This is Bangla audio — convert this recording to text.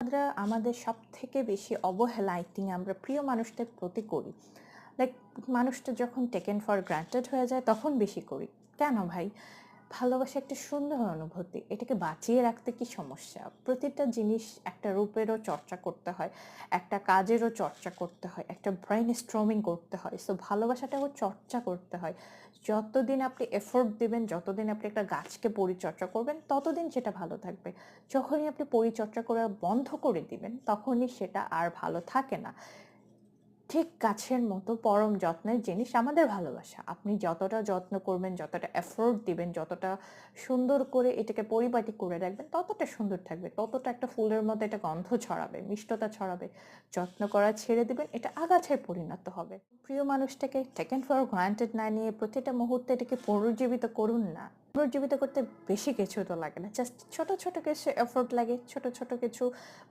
আমরা আমাদের সবথেকে বেশি অবহেলা আই থিংক আমরা প্রিয় মানুষদের প্রতি করি। লাইক মানুষটা যখন টেকেন ফর গ্রান্টেড হয়ে যায় তখন বেশি করি। কেন ভাই? ভালোবাসা একটা সুন্দর অনুভূতি। এটাকে বাঁচিয়ে রাখতে কি সমস্যা? প্রতিটা জিনিস একটা রূপেরও চর্চা করতে হয়, একটা কাজেরও চর্চা করতে হয়, একটা ব্রেইন স্টর্মিং করতে হয়। সো ভালোবাসাটাও চর্চা করতে হয়। যতদিন আপনি এফোর্ট দিবেন, যতদিন আপনি একটা গাছকে পরিচর্যা করবেন, ততদিন সেটা ভালো থাকবে। যখনই আপনি পরিচর্যা করা বন্ধ করে দিবেন, তখনই সেটা আর ভালো থাকে না। ঠিক গাছের মতো পরম যত্নের জিনিস আমাদের ভালোবাসা। আপনি যতটা যত্ন করবেন, যতটা এফোর্ট দিবেন, যতটা সুন্দর করে এটাকে পরিপাটি করে রাখবেন, ততটা সুন্দর থাকবে। ততটা একটা ফুলের মতো একটা গন্ধ ছড়াবে, মিষ্টতা ছড়াবে। যত্ন করা ছেড়ে দিবেন, এটা আগাছায় পরিণত হবে। প্রিয় মানুষটাকে টেকেন ফর গ্রান্টেড না নিয়ে প্রতিটা মুহূর্তে এটাকে পুনরুজ্জীবিত করুন না। পুনরুজ্জীবিত করতে বেশি কিছু তো লাগে না। জাস্ট ছোট, ছোট কিছু এফোর্ট লাগে, ছোট, ছোট কিছু